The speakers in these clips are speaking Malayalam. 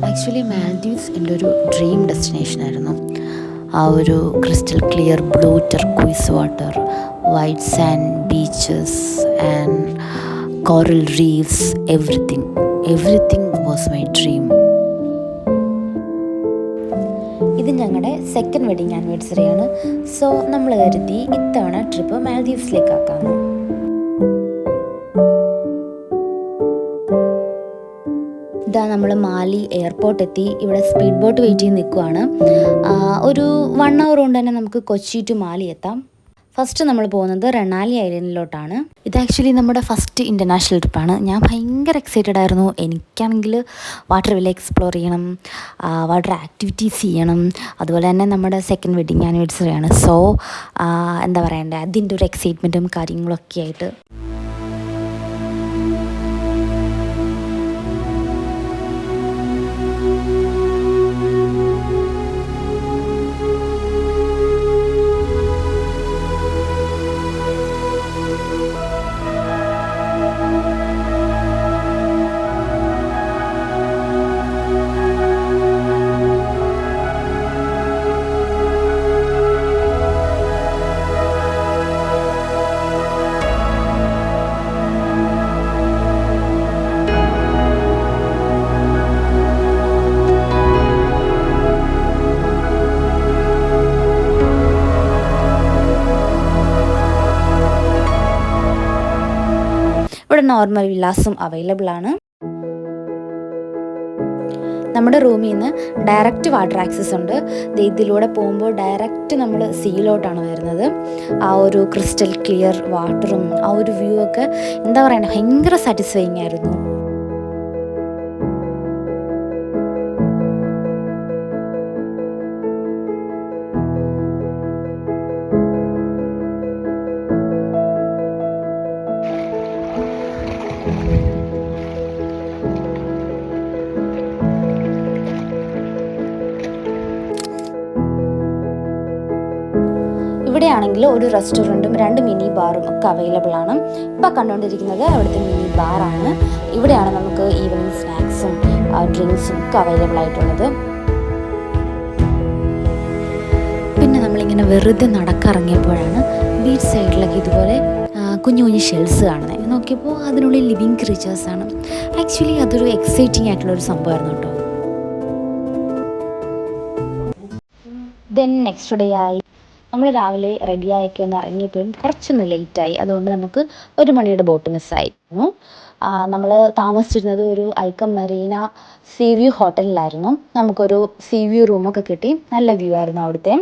ആക്ച്വലി മാൽഡീവ്സ് എൻ്റെ ഒരു ഡ്രീം ഡെസ്റ്റിനേഷൻ ആയിരുന്നു. ആ ഒരു crystal clear blue turquoise water, white sand beaches and coral reefs, everything was my dream. ഇത് ഞങ്ങളുടെ സെക്കൻഡ് വെഡിങ് ആനിവേഴ്സറിയാണ്. സോ നമ്മൾ കരുതി ഇത്തവണ ട്രിപ്പ് മാൽഡീവ്സിലേക്ക് ആക്കാമെന്ന്. ഇതാ നമ്മൾ മാലി എയർപോർട്ട് എത്തി. ഇവിടെ സ്പീഡ് ബോട്ട് വെയിറ്റ് ചെയ്ത് നിൽക്കുവാണ്. ഒരു 1 hour കൊണ്ട് തന്നെ നമുക്ക് കൊച്ചി ടു മാലി എത്താം. ഫസ്റ്റ് നമ്മൾ പോകുന്നത് റെണാലി ഐലൻഡിലോട്ടാണ്. ഇത് ആക്ച്വലി നമ്മുടെ ഫസ്റ്റ് ഇൻ്റർനാഷണൽ ട്രിപ്പാണ്. ഞാൻ ഭയങ്കര എക്സൈറ്റഡ് ആയിരുന്നു. എനിക്കാണെങ്കിൽ വാട്ടർ വില്ല എക്സ്പ്ലോർ ചെയ്യണം, വാട്ടർ ആക്ടിവിറ്റീസ് ചെയ്യണം. അതുപോലെ തന്നെ നമ്മുടെ സെക്കൻഡ് വെഡിങ് ആനിവേഴ്സറിയാണ്. സോ എന്താ പറയണ്ടേ, അതിൻ്റെ ഒരു എക്സൈറ്റ്മെൻറ്റും കാര്യങ്ങളൊക്കെ ആയിട്ട് ഇവിടെ നോർമൽ വില്ലാസും അവൈലബിൾ ആണ്. നമ്മുടെ റൂമിൽ നിന്ന് ഡയറക്റ്റ് വാട്ടർ ആക്സസ് ഉണ്ട്. ഇതിലൂടെ പോകുമ്പോൾ ഡയറക്റ്റ് നമ്മൾ സീയിലോട്ടാണ് വരുന്നത്. ആ ഒരു ക്രിസ്റ്റൽ ക്ലിയർ വാട്ടറും ആ ഒരു വ്യൂ ഒക്കെ എന്താ പറയുക, ഭയങ്കര സാറ്റിസ്ഫൈങ് ആയിരുന്നു. ഇവിടെയാണെങ്കിൽ ഒരു റെസ്റ്റോറൻറ്റും 2 മിനി ബാറും ഒക്കെ അവൈലബിൾ ആണ്. ഇപ്പോൾ കണ്ടുകൊണ്ടിരിക്കുന്നത് അവിടുത്തെ മിനി ബാറാണ്. ഇവിടെയാണ് നമുക്ക് ഈവനിങ് സ്നാക്സും ഡ്രിങ്ക്സും ഒക്കെ അവൈലബിൾ ആയിട്ടുള്ളത്. പിന്നെ നമ്മളിങ്ങനെ വെറുതെ നടക്കിറങ്ങിയപ്പോഴാണ് ബീച്ച് സൈഡിലൊക്കെ ഇതുപോലെ കുഞ്ഞു കുഞ്ഞു ഷെൽസ് കാണുന്നത്. നോക്കിയപ്പോൾ അതിനുള്ളിൽ ലിവിങ് ക്രീച്ചേഴ്സാണ്. ആക്ച്വലി അതൊരു എക്സൈറ്റിംഗ് ആയിട്ടുള്ളൊരു സംഭവമായിരുന്നു കേട്ടോ. ദെൻ നെക്സ്റ്റ് ഡേ ആയി. നമ്മൾ രാവിലെ റെഡിയായൊക്കെ ഒന്ന് ഇറങ്ങിയപ്പോഴും കുറച്ചൊന്ന് ലേറ്റായി. അതുകൊണ്ട് നമുക്ക് 1 മണിയുടെ ബോട്ട് മിസ്സായിരുന്നു. നമ്മൾ താമസിച്ചിരുന്നത് ഒരു ഐക്കൺ മരീന സീ വ്യൂ ഹോട്ടലിലായിരുന്നു. നമുക്കൊരു സീ വ്യൂ റൂമൊക്കെ കിട്ടി. നല്ല വ്യൂ ആയിരുന്നു അവിടുത്തെ.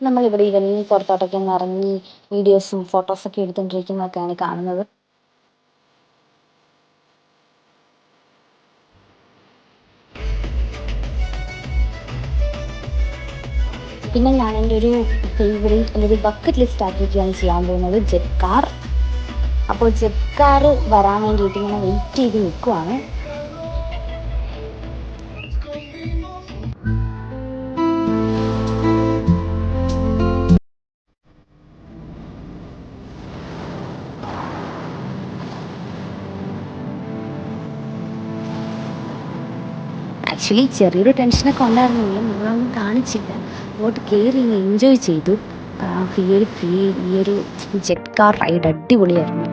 നമ്മളിവിടെ ഇവനിങ് പുറത്തോട്ടൊക്കെ ഒന്ന് ഇറങ്ങി വീഡിയോസും ഫോട്ടോസൊക്കെ എടുത്തുകൊണ്ടിരിക്കുന്നതൊക്കെയാണ് കാണുന്നത്. പിന്നെ ഞാൻ എൻ്റെ ഒരു ഫേവറേറ്റ് അല്ലെങ്കിൽ ബക്കറ്റ് ലിസ്റ്റ് ആക്കിയിട്ടാണ് ചെയ്യാൻ പോകുന്നത് ജെറ്റ് കാർ. അപ്പോൾ ജെറ്റ് കാർ വരാൻ വേണ്ടിയിട്ട് ഇങ്ങനെ വെയിറ്റ് ചെയ്ത് നിൽക്കുവാണ്. ആക്ച്വലി ചെറിയൊരു ടെൻഷനൊക്കെ ഉണ്ടായിരുന്നെങ്കിലും നമ്മളൊന്നും കാണിച്ചില്ല. അങ്ങോട്ട് കയറി എൻജോയ് ചെയ്തു. ഈ ഒരു ജെറ്റ് കാർ റൈഡ് അടിപൊളിയായിരുന്നു.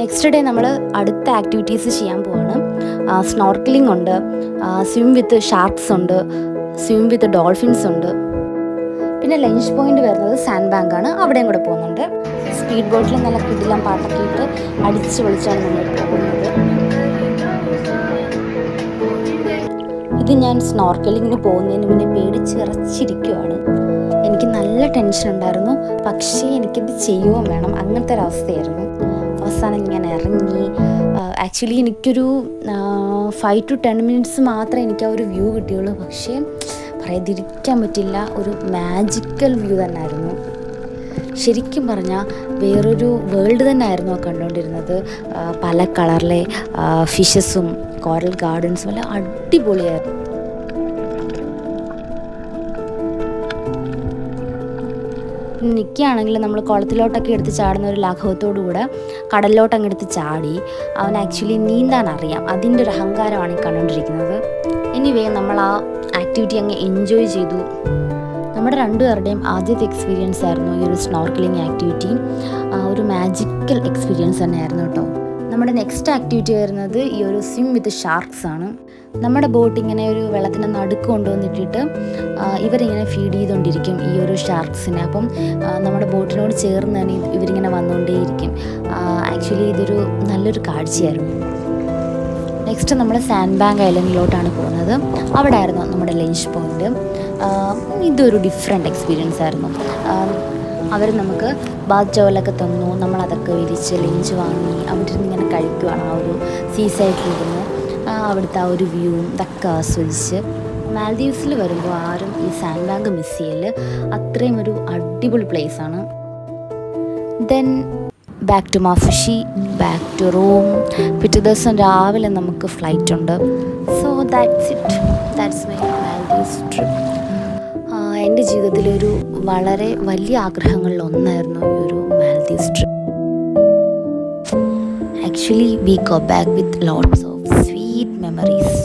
നെക്സ്റ്റ് ഡേ നമ്മൾ അടുത്ത ആക്ടിവിറ്റീസ് ചെയ്യാൻ പോവാണ്. സ്നോർക്കലിംഗ് ഉണ്ട്, സ്വിം വിത്ത് ഷാർക്സ് ഉണ്ട്, സ്വിം വിത്ത് ഡോൾഫിൻസ് ഉണ്ട്. പിന്നെ ലഞ്ച് പോയിന്റ് വരുന്നത് സാൻഡ് ബാങ്ക് ആണ്. അവിടെയും കൂടെ പോകുന്നുണ്ട്. സ്പീഡ് ബോട്ടിൽ നല്ല കിടിലം പാട്ടൊക്കെ ഇട്ട് അടിച്ച് പൊളിച്ചാണ് നമ്മൾ പോകുന്നത്. ഇത് ഞാൻ സ്നോർക്കലിങ്ങിന് പോകുന്നതിന് മുന്നേ പേടിച്ച് വിറച്ചിരിക്കുവാണ്. എനിക്ക് നല്ല ടെൻഷൻ ഉണ്ടായിരുന്നു. പക്ഷേ എനിക്കിത് ചെയ്യുകയും വേണം, അങ്ങനത്തെ ഒരവസ്ഥയായിരുന്നു. അവസാനം ഞാൻ ഇറങ്ങി. ആക്ച്വലി എനിക്കൊരു 5 to 10 മിനിറ്റ്സ് മാത്രമേ എനിക്ക് ആ ഒരു വ്യൂ കിട്ടിയുള്ളൂ. പക്ഷേ പറയാതിരിക്കാൻ പറ്റില്ല, ഒരു മാജിക്കൽ വ്യൂ തന്നെ ആയിരുന്നു. ശരിക്കും പറഞ്ഞാൽ വേറൊരു വേൾഡ് തന്നെ ആയിരുന്നു കണ്ടുകൊണ്ടിരുന്നത്. പല കളറിലെ ഫിഷസും കോറൽ ഗാർഡൻസും എല്ലാം അടിപൊളിയായിരുന്നു. നിൽക്കുകയാണെങ്കിൽ നമ്മൾ കുളത്തിലോട്ടൊക്കെ എടുത്ത് ചാടുന്ന ഒരു ലാഘവത്തോടു കൂടെ കടലിലോട്ടങ്ങ് എടുത്ത് ചാടി. അവൻ ആക്ച്വലി നീന്താൻ അറിയാം, അതിൻ്റെ ഒരു അഹങ്കാരമാണ് ഈ കണ്ടുകൊണ്ടിരിക്കുന്നത്. എനിവേ നമ്മൾ ആ ആക്ടിവിറ്റി അങ്ങ് എൻജോയ് ചെയ്തു. നമ്മുടെ രണ്ടുപേരുടെയും ആദ്യത്തെ എക്സ്പീരിയൻസ് ആയിരുന്നു ഈ ഒരു സ്നോർക്കലിംഗ് ആക്ടിവിറ്റി. ഒരു മാജിക്കൽ എക്സ്പീരിയൻസ് തന്നെയായിരുന്നു കേട്ടോ. നമ്മുടെ നെക്സ്റ്റ് ആക്ടിവിറ്റി വരുന്നത് ഈ ഒരു സ്വിം വിത്ത് ഷാർക്സ് ആണ്. നമ്മുടെ ബോട്ട് ഇങ്ങനെ ഒരു വെള്ളത്തിൻ്റെ നടുക്ക് കൊണ്ടുവന്നിട്ടിട്ട് ഇവരിങ്ങനെ ഫീഡ് ചെയ്തുകൊണ്ടിരിക്കും ഈ ഒരു ഷാർക്സിനെ. അപ്പം നമ്മുടെ ബോട്ടിനോട് ചേർന്ന് തന്നെ ഇവരിങ്ങനെ വന്നുകൊണ്ടേയിരിക്കും. ആക്ച്വലി ഇതൊരു നല്ലൊരു കാഴ്ചയായിരുന്നു. നെക്സ്റ്റ് നമ്മൾ സാൻഡ് ബാങ്ക് ഐലൻഡിലോട്ടാണ് പോകുന്നത്. അവിടെ ആയിരുന്നു നമ്മുടെ ലഞ്ച് പോയിൻ്റ്. ഇതൊരു ഡിഫറെൻ്റ് എക്സ്പീരിയൻസ് ആയിരുന്നു. അവർ നമുക്ക് ബാത്ത് ടവലൊക്കെ തന്നു, നമ്മളതൊക്കെ വിരിച്ച് ലഞ്ച് വാങ്ങി അവിടെ ഇരുന്ന് ഇങ്ങനെ കഴിക്കുവാണ്. ആ ഒരു സീ സൈഡിലിരുന്ന് അവിടുത്തെ ആ ഒരു വ്യൂവും ഇതൊക്കെ ആസ്വദിച്ച്. മാൽദീവ്സിൽ വരുമ്പോൾ ആരും ഈ സാൻഡ് ബാങ്ക് മിസ് ചെയ്യല്, അത്രയും ഒരു അടിപൊളി പ്ലേസാണ്. Then back to Maafushi, back to room. പിറ്റേ ദിവസം രാവിലെ നമുക്ക് ഫ്ലൈറ്റ് ഉണ്ട്. So that's my Maldives trip. എൻ്റെ ജീവിതത്തിലൊരു വളരെ വലിയ ആഗ്രഹങ്ങളിൽ ഒന്നായിരുന്നു ഈ ഒരു Maldives trip. Actually we go back with lots of sweet memories.